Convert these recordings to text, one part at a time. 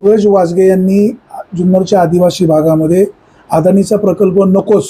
सूरज वाजगे यांनी जुन्नरच्या आदिवासी भागामध्ये अदानीचा प्रकल्प नकोच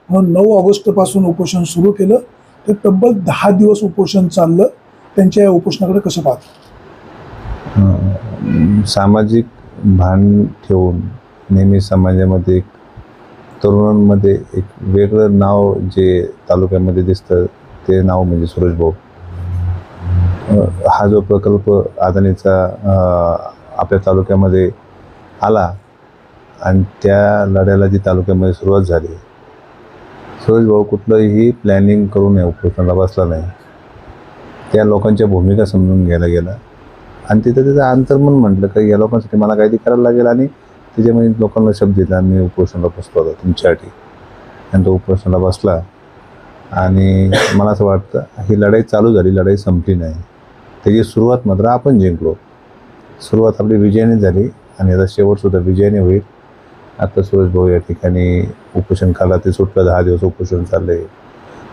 म्हणून 9 ऑगस्टपासून उपोषण सुरू केलं. ते तब्बल 10 दिवस उपोषण चाललं. त्यांच्या या उपोषणाकडे कसं पाहता? सामाजिक भान ठेवून नेहमी समाजामध्ये एक तरुणांमध्ये एक वेगळं नाव जे तालुक्यामध्ये दिसतं ते नाव म्हणजे सूरज भाऊ. हा जो प्रकल्प अदानीचा आपल्या तालुक्यामध्ये आला आणि त्या लढ्याला जी तालुक्यामध्ये सुरुवात झाली, सूरज भाऊ कुठलंही प्लॅनिंग करून उपोषणाला बसला नाही. त्या लोकांच्या भूमिका समजून घ्यायला गेला आणि तिथं त्याचं अंतर्मन म्हटलं की या लोकांसाठी मला काहीतरी करायला लागेल आणि त्याच्यामध्ये लोकांना शब्द दिला. मी उपोषणाला बसलो होता तुमच्यासाठी आणि तो उपोषणाला बसला. आणि मला असं वाटतं ही लढाई चालू झाली, लढाई संपली नाही. त्याची सुरुवात मात्र आपण जिंकलो. सुरुवात आपली विजयाने झाली आणि याचा शेवटसुद्धा विजयाने होईल. आता सूरज भाऊ या ठिकाणी उपोषण कालाती सुटलं. 10 दिवस उपोषण चालले.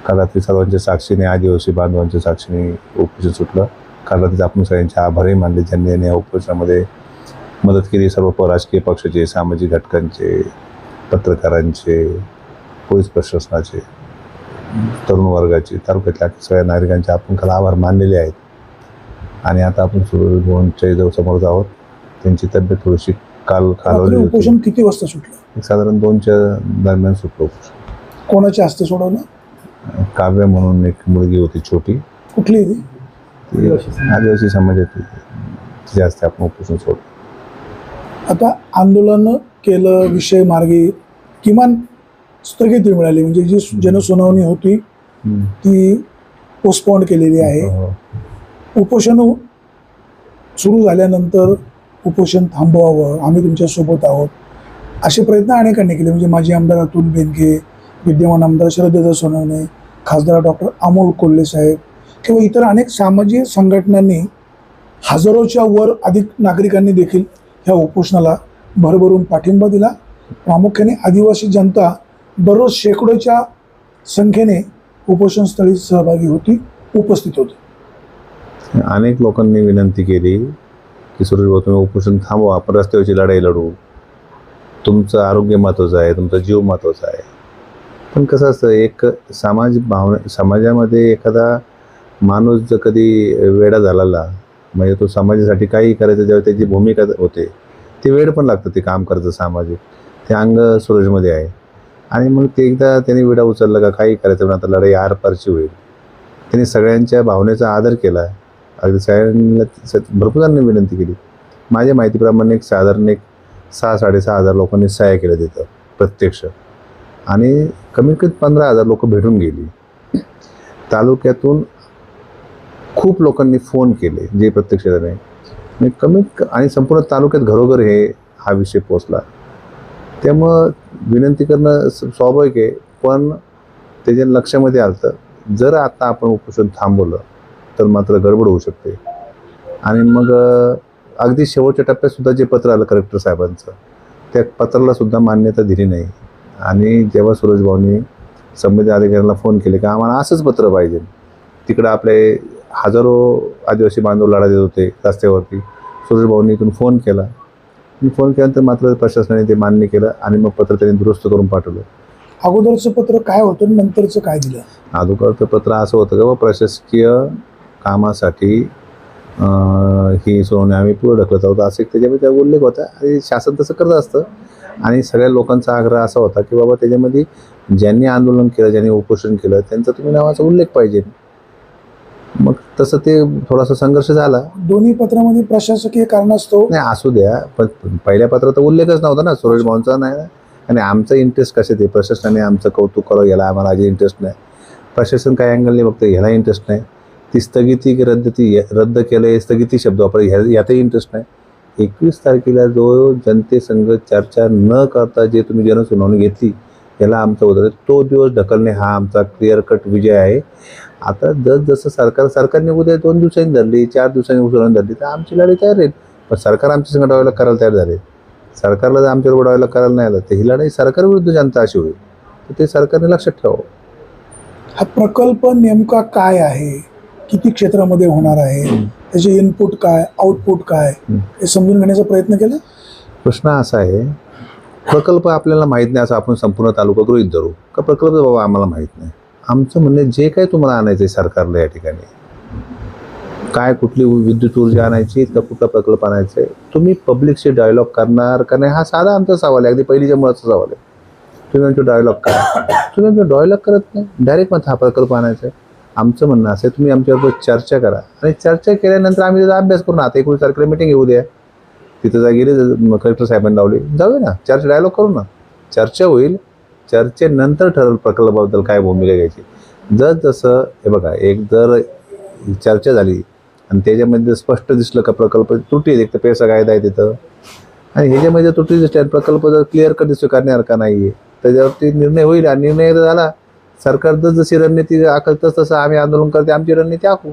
कालाती सर्वांच्या साक्षीने, आदिवासी बांधवांच्या साक्षीने उपोषण सुटलं. कालातीच आपण सगळ्यांचे आभारही मानले ज्यांनी या उपोषणामध्ये मदत केली. सर्व राजकीय पक्षाचे, सामाजिक घटकांचे, पत्रकारांचे, पोलीस प्रशासनाचे, तरुण वर्गाचे, तालुक्यातल्या सगळ्या नागरिकांचे आपण काल आभार मानलेले आहेत. आणि आता आपण सूरज भाऊंच्या जवळ समोर आहोत. त्यांची तब्येत थोडीशी काल खालावली होती. उपोषण किती वाजता सुटलं? साधारण 2च्या दरम्यान सुटलं उपोषण. कोणाच्या हस्ते सोडवलं? काव्य म्हणून एक मुलगी होती छोटी, कुठली ती? आदिवासी समाजातील, तिच्या हस्ते आपण उपोषण सोडलं. आता आंदोलन केलं, विषय मार्गी किमान स्थगिती मिळाली, म्हणजे जी जनसुनावणी होती ती पोस्टपोन केलेली आहे. उपोषण सुरू झाल्यानंतर उपोषण थांबवावं, आम्ही तुमच्यासोबत आहोत, असे प्रयत्न अनेकांनी केले. म्हणजे माजी आमदार अतुल बेनके, विद्यमान आमदार शरददादा सोनवणे, खासदार डॉक्टर अमोल कोल्हे साहेब किंवा इतर अनेक सामाजिक संघटनांनी, हजारोच्या वर अधिक नागरिकांनी देखील ह्या उपोषणाला भरभरून पाठिंबा दिला. प्रामुख्याने आदिवासी जनता दररोज शेकडोच्या संख्येने उपोषणस्थळी सहभागी होती, उपस्थित होती. अनेक लोकांनी विनंती केली की सूरज भाऊ तुम्ही उपोषण थांबवा, आपण रस्त्यावरची लढाई लढू, तुमचं आरोग्य महत्त्वाचं आहे, तुमचा जीव महत्त्वाचा आहे. पण कसं असतं, एक समाजामध्ये एखादा माणूस जर कधी वेडा झालेला, म्हणजे तो समाजासाठी काही करायचं जेव्हा त्याची भूमिका होते, ते वेळ पण लागतं ते काम करायचं सामाजिक, ते अंग सूरजमध्ये आहे. आणि मग ते एकदा त्यांनी विडा उचलला का काही करायचं पण आता लढाई आरपारची होईल. त्यांनी सगळ्यांच्या भावनेचा आदर केला. अगदी सगळ्यांना भरपूर जणांनी विनंती केली. माझ्या माहितीप्रमाणे साधारण 6,000-6,500 लोकांनी सह्या केल्या तिथं प्रत्यक्ष, आणि कमीत कमी 15,000 लोक भेटून गेली. तालुक्यातून खूप लोकांनी फोन केले जे प्रत्यक्ष नाही, कमीत आणि संपूर्ण तालुक्यात घरोघर हा विषय पोचला. त्यामुळं विनंती करणं स्वाभाविक आहे. पण त्याच्या लक्षामध्ये आलं जर आता आपण उपोषण थांबवलं तर मात्र गडबड होऊ शकते. आणि मग अगदी शेवटच्या टप्प्यातसुद्धा जे पत्र आलं कलेक्टर साहेबांचं, त्या पत्राला सुद्धा मान्यता दिली नाही. आणि जेव्हा सूरज भाऊंनी संबंधित अधिकाऱ्यांना फोन केले की आम्हाला असंच पत्र पाहिजे, तिकडं आपले हजारो आदिवासी बांधव लढा देत होते रस्त्यावरती, सूरज भाऊंनी इथून फोन केला. फोन केल्यानंतर मात्र प्रशासनाने ते मान्य केलं आणि मग पत्र त्यांनी दुरुस्त करून पाठवलं. अगोदरचं पत्र काय होतं, नंतरचं काय दिलं? अगोदरचं पत्र असं होतं की प्रशासकीय कामासाठी ही सोडवणे आम्ही पुढे ढकलत आहोत, असं त्याच्यामध्ये त्या उल्लेख होता. आणि शासन तसं करत असतं. आणि सगळ्या लोकांचा आग्रह असा होता की बाबा त्याच्यामध्ये ज्यांनी आंदोलन केलं, ज्यांनी उपोषण केलं, त्यांचा तुम्ही नावाचा उल्लेख पाहिजे. मग तसं ते थोडासा संघर्ष झाला. दोन्ही पत्रामध्ये प्रशासकीय कारणास्तव नाही असू द्या, पण पहिल्या पत्रात तर उल्लेखच नव्हता ना सूरज भाऊंचा, नाही ना. आणि आमचा इंटरेस्ट कसे ते प्रशासनाने आमचं कौतुक करावं याला आम्हाला आधी इंटरेस्ट नाही. प्रशासन काही अँगलने बघतं ह्याला इंटरेस्ट नाही. ती स्थगिती की रद्द केलं स्थगिती शब्द वापर यातही इंटरेस्ट नाही. 21 तारखेला जो जनतेसंग चर्चा न करता जे तुम्ही जनसुनावणी घेतली याला आमचा उद्देश, तो दिवस ढकलणे हा आमचा क्लिअर कट विजय आहे. आता जसं सरकारने उद्या 2 दिवसांनी धरली, 4 दिवसांनी उचलून धरली तर आमची लढाई तयार राहील. पण सरकार आमच्या संघ लढायला करायला तयार झाले. सरकारला जर आमच्यावर उडवायला करायला नाही आलं तर ही लढाई सरकारविरुद्ध जनता अशी होईल. तर ते सरकारने लक्षात ठेवावं. हा प्रकल्प नेमका काय आहे, किती क्षेत्रामध्ये होणार आहे, त्याचे इनपुट काय, आउटपुट काय, हे समजून घेण्याचा प्रयत्न केला. प्रश्न असा आहे, प्रकल्प आपल्याला माहीत नाही असं आपण संपूर्ण तालुका गृहीत धरू का प्रकल्प बाबा आम्हाला माहीत नाही. आमचं म्हणणे जे काही तुम्हाला आणायचं आहे सरकारला या ठिकाणी, काय कुठली विद्युत ऊर्जा आणायची का कुठला प्रकल्प आणायचा आहे, तुम्ही पब्लिकशी डायलॉग करणार का नाही, हा साधा आमचा सवाल आहे, अगदी पहिलीच्या मुळाचा सवाल आहे. तुम्ही आमचे डायलॉग करा, तुम्ही आमचं डायलॉग करत नाही, डायरेक्ट मग हा प्रकल्प आणायचा आहे. आमचं म्हणणं असं आहे, तुम्ही आमच्याबरोबर चर्चा करा आणि चर्चा केल्यानंतर आम्ही त्याचा अभ्यास करू ना. आता 19 तारखेला मीटिंग येऊ द्या, तिथं जा गेली कलेक्टर साहेबांनी लावली, जाऊया ना, चर्चा डायलॉग करू ना, चर्चा होईल. चर्चेनंतर ठरवलं प्रकल्पाबद्दल काय भूमिका घ्यायची. जसं हे बघा, एक जर चर्चा झाली आणि त्याच्यामध्ये स्पष्ट दिसलं का प्रकल्प त्रुटी आहे, एक तर पैसा कायदा आहे तिथं, आणि ह्याच्यामध्ये त्रुटी दिसते, प्रकल्प जर क्लिअर कट दिसतो करण्यासारखा नाही आहे, त्याच्यावरती निर्णय होईल. आणि निर्णय जर झाला, सरकार जशी रणनीती आखत तसं आम्ही आंदोलन करते, आमची रणनीती आखू.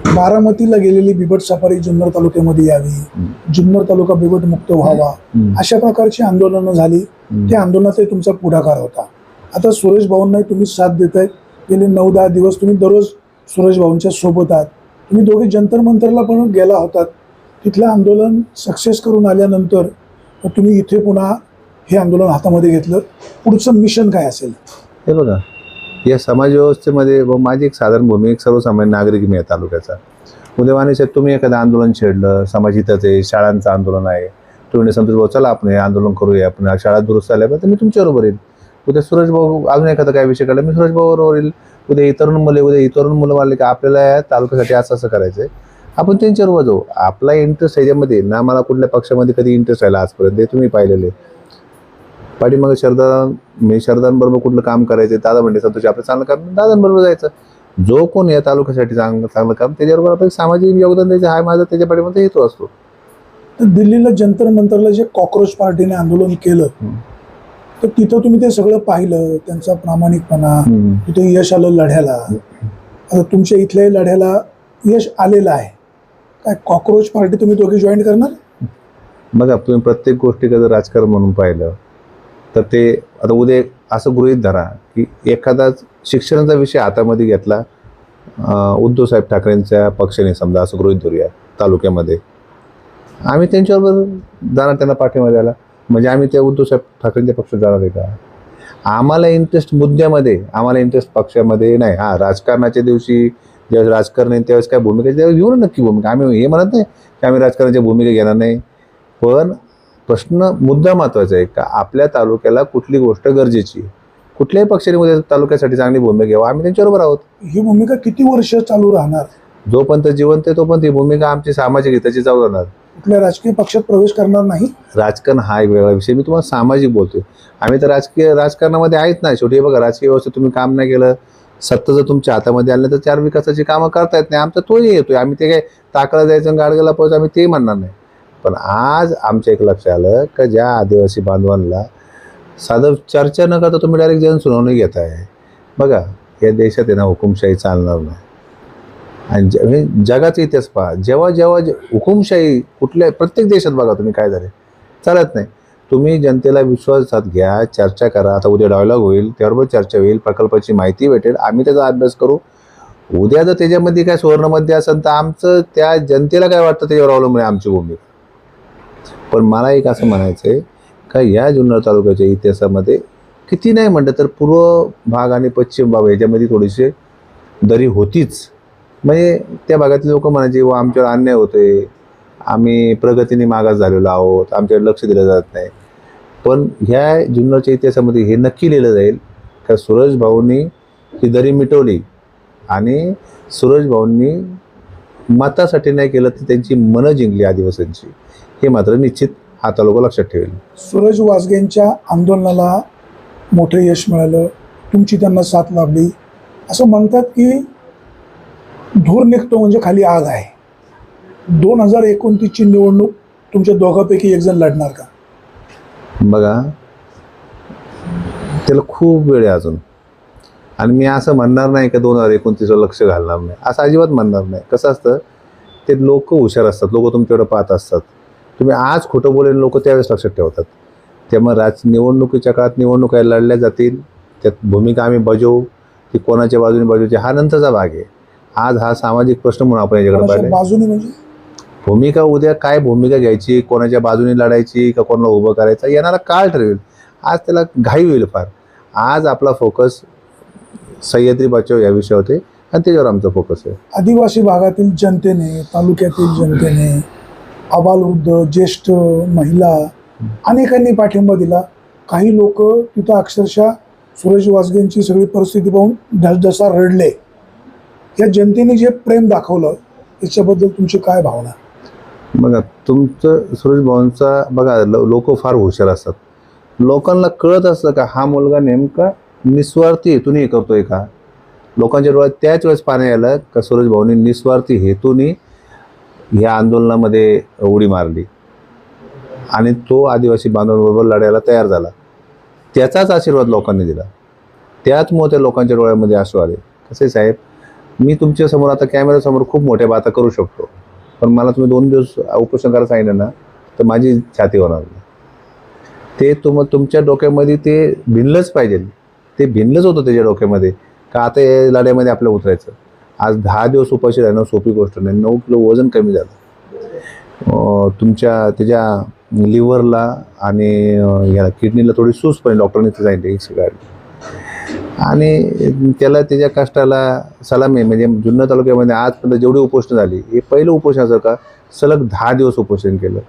बारामतीला गेलेली बिबट सफारी जुन्नर तालुक्यामध्ये यावी, जुन्नर तालुका बिबट मुक्त व्हावा, अशा प्रकारची आंदोलनं झाली. त्या आंदोलनाचा तुमचा पुढाकार होता. आता सुरेश भाऊंना तुम्ही साथ देतायत. गेले 9-10 दिवस तुम्ही दररोज सुरेश भाऊंच्या सोबत आहात. तुम्ही दोघे जंतर मंतरला पण गेला होतात. तिथलं आंदोलन सक्सेस करून आल्यानंतर तुम्ही इथे पुन्हा हे आंदोलन हातामध्ये घेतलं. पुढचं मिशन काय असेल? हे बघा, या समाजव्यवस्थेमध्ये माझी एक साधारण भूमी, एक सर्वसामान्य नागरिक मी आहे तालुक्याचा. उद्या साहेब तुम्ही एखादं आंदोलन छेडलं, समाज हिताचं आहे, शाळांचं आंदोलन आहे, तुम्ही संतोष भाऊ चला आपण हे आंदोलन करूया, आपण शाळा दुरुस्त झाल्या तर मी तुमच्याबरोबर येईल. उद्या सुरेश भाऊ अजून एखादा काय विषय काढला, मी सुरेश भाऊ बरोबर येईल. उद्या ही तरुण मुलं मानले की आपल्याला या तालुक्यासाठी असं करायचं आहे, आपण त्यांच्याबरोबर जाऊ. आपला इंटरेस्ट ह्याच्यामध्ये ना, मला कुठल्या पक्षामध्ये कधी इंटरेस्ट राहिला आजपर्यंत हे तुम्ही पाहिलेले. पाठीमागे शरदांबरोबर कुठलं काम करायचं, दादा म्हणले संतोष आपलं चांगलं काम, दादांबरोबर जायचं. जो कोण या तालुक्यासाठी चांगलं काम, त्याच्याबरोबर आपण सामाजिक योगदान द्यायचं, हा माझा त्याच्या पाठीमध्ये हेतू असतो. तर दिल्लीला जंतर मंतरला जे कॉक्रोच पार्टीने आंदोलन केलं, तर तिथं तुम्ही ते सगळं पाहिलं, त्यांचा प्रामाणिकपणा, तिथे यश आलं लढ्याला. आता तुमच्या इथल्याही लढ्याला यश आलेलं आहे. काय कॉक्रोच पार्टी तुम्ही दोघे जॉईन करणार? बघा, तुम्ही प्रत्येक गोष्टीकडे जर राजकारण म्हणून पाहिलं तर ते आता उद्या असं गृहीत धरा की एखादा शिक्षणाचा विषय हातामध्ये घेतला उद्धव साहेब ठाकरेंच्या पक्षाने, समजा असं गृहीत धरूया तालुक्यामध्ये, आम्ही त्यांच्याबरोबर जाणार त्यांना पाठिंबा द्यायला, म्हणजे आम्ही त्या उद्धव साहेब ठाकरेंच्या पक्षात जाणार आहे का? आम्हाला इंटरेस्ट मुद्द्यामध्ये, आम्हाला इंटरेस्ट पक्षामध्ये नाही. हां, राजकारणाच्या दिवशी ज्यावेळेस राजकारण आहे त्यावेळेस काय भूमिका, त्यावेळेस घेऊ ना नक्की भूमिका. आम्ही हे म्हणत नाही की आम्ही राजकारणाच्या भूमिका घेणार नाही, पण प्रश्न मुद्दा महत्त्वाचा आहे का आपल्या तालुक्याला कुठली गोष्ट गरजेची, कुठल्याही पक्षाने उद्या तालुक्यासाठी चांगली भूमिका घ्यावं, आम्ही त्यांच्याबरोबर आहोत. ही भूमिका किती वर्ष चालू राहणार? जोपर्यंत जिवंत आहे तोपर्यंत ही भूमिका आमची सामाजिक हिताची चालू राहणार. कुठल्या राजकीय पक्षात प्रवेश करणार नाही. राजकारण हा एक वेगळा विषय, मी तुम्हाला सामाजिक बोलतोय. आम्ही तर राजकारणामध्ये आहेत ना. शेवटी बघा, राजकीय व्यवस्थेत तुम्ही काम नाही केलं, सत्ता जर तुमच्या हातामध्ये आली तर 4 विकासाची कामं करता येत नाही. आमचा तोही येतोय, आम्ही ते काय टाकला जायचं गाडगेला पोहोच आम्ही ते म्हणणार नाही. पण आज आमच्या एक लक्ष आलं का ज्या आदिवासी बांधवांना साधं चर्चा न करता तुम्ही डायरेक्ट जनसुनावणी घेताय. बघा, या देशात आहे ना हुकुमशाही चालणार नाही. आणि जगाचा इतिहास पहा, जेव्हा जेव्हा हुकुमशाही कुठल्या प्रत्येक देशात बघा तुम्ही काय झाले, चालत नाही. तुम्ही जनतेला विश्वासात घ्या, चर्चा करा. आता उद्या डायलॉग होईल, त्याबरोबर चर्चा होईल, प्रकल्पाची माहिती भेटेल, आम्ही त्याचा अभ्यास करू. उद्या जर त्याच्यामध्ये काय सुवर्णमध्ये असेल तर आमचं त्या जनतेला काय वाटतं त्याच्यावर अवलंबून आहे आमची भूमिका. पण मला एक असं म्हणायचं आहे का या जुन्नर तालुक्याच्या इतिहासामध्ये किती नाही म्हटलं तर पूर्व भाग आणि पश्चिम भाग याच्यामध्ये थोडीशी दरी होतीच. म्हणजे त्या भागातील लोक म्हणायचे व आमच्यावर अन्याय होतोय, आम्ही प्रगतीने मागास झालेलो आहोत, आमच्याकडे लक्ष दिलं जात नाही. पण ह्या जुन्नरच्या इतिहासामध्ये हे नक्की लिहिलं जाईल का सुरेश भाऊंनी ही दरी मिटवली आणि सुरेश भाऊंनी मतासाठी नाही केलं तर त्यांची मनं जिंकली आदिवासींची. हे मात्र निश्चित हा तालुका लक्षात ठेवेल. सूरज वासगेंच्या आंदोलनाला मोठं यश मिळालं, तुमची त्यांना साथ लाभली. असं म्हणतात की धूर निघतो म्हणजे खाली आग आहे. 2029ची निवडणूक तुमच्या दोघांपैकी एक जण लढणार का? बघा, त्याला खूप वेळ आहे अजून. आणि मी असं म्हणणार नाही का 2029वर लक्ष घालणार नाही, असं अजिबात म्हणणार नाही. कसं असतं, ते लोक हुशार असतात, लोक तुमच्याकडे पाहत असतात. तुम्ही आज खोटं बोलेल लोक त्यावेळेस लक्षात ठेवतात. त्यामुळे निवडणुकीच्या काळात निवडणुका लढल्या जातील, त्यात भूमिका आम्ही बजावू, ती कोणाच्या बाजूने बजावची हा नंतरचा भाग आहे. आज हा सामाजिक प्रश्न म्हणून आपण याच्याकडे पाहिजे. बाजूने म्हणजे भूमिका उद्या काय भूमिका घ्यायची, कोणाच्या बाजूने लढायची का कोणाला उभं करायचं येणारा काळ ठरवेल. आज त्याला घाई होईल फार. आज आपला फोकस सह्याद्री बचाव या विषयावर होते आणि त्याच्यावर आमचा फोकस आहे. आदिवासी भागातील जनतेने, तालुक्यातील जनतेने, आबालवृद्ध, ज्येष्ठ महिला अनेकांनी पाठिंबा दिला. काही लोक तिथं अक्षरशः सुरेश वासगेंची सगळी परिस्थिती पाहून ढसढसा रडले. या जनतेने जे प्रेम दाखवलं याच्याबद्दल तुमची काय भावना? बघा, तुमचं सुरेश भाऊंचा बघा, लोक फार हुशार असतात. लोकांना कळत असतं का हा मुलगा नेमका निस्वार्थी हेतूने हे करतोय का. लोकांच्या डोळ्यात त्याच वेळेस पाणी आलं का सुरेश भाऊंनी निस्वार्थी हेतूने ह्या आंदोलनामध्ये उडी मारली आणि तो आदिवासी बांधवांबरोबर लढायला तयार झाला. त्याचाच आशीर्वाद लोकांनी दिला. त्याचमुळे त्या लोकांच्या डोळ्यामध्ये आसू आले. कसे साहेब, मी तुमच्या समोर आता कॅमेऱ्यासमोर खूप मोठ्या बाता करू शकतो, पण मला तुम्ही 2 दिवस उपोषण करायला सांगितलं ना तर माझी छाती होणार नाही. ते तुमच्या डोक्यामध्ये ते भिनलंच पाहिजे. ते भिनलंच होतं त्याच्या डोक्यामध्ये का आता या लढ्यामध्ये आपल्याला उतरायचं. आज 10 दिवस उपाशी राहणं सोपी गोष्ट नाही. 9 किलो वजन कमी झालं. त्याच्या लिव्हरला आणि याला किडनीला थोडी सूज पण डॉक्टरांनी सांगितली काढली. आणि त्याला त्याच्या कष्टाला सलामी. म्हणजे जुन्नर तालुक्यामध्ये आजपर्यंत जेवढी उपोषण झाली हे पहिलं उपोषण असं का सलग 10 दिवस उपोषण केलं.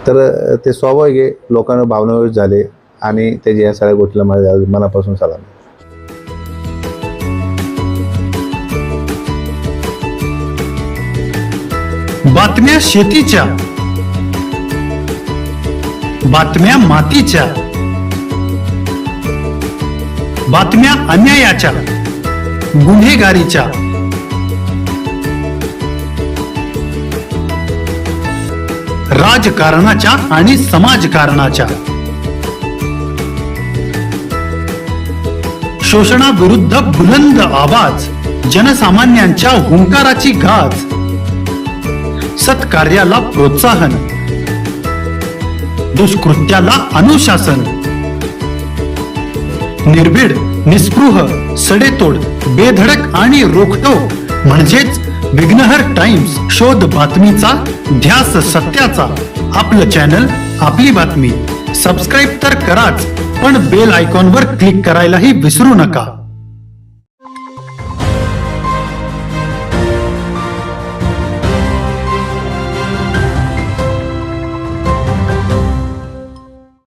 तर ते स्वाभाविक आहे, लोकांना भावनावेश झाले आणि त्याच्या या सगळ्या गोष्टीला माझ्या मनापासून सलामी. बातम्या शेतीच्या, बातम्या मातीच्या, बातम्या अन्यायाच्या, गुन्हेगारीच्या, राजकारणाच्या आणि समाजकारणाच्या, शोषणाविरुद्ध बुलंद आवाज, जनसामान्यांच्या हुंकाराची गाज, सत्कार्याला प्रोत्साहन, दुष्कृत्याला अनुशासन, निर्भीड, निस्पृह, सडेतोड, बेधडक आणि रोखठोक म्हणजेच विघ्नहर टाइम्स. शोध बातमीचा, ध्यास सत्याचा. आपलं चॅनल, आपली बातमी. सबस्क्राईब तर कराच, पण बेल आयकॉनवर क्लिक करायलाही विसरू नका.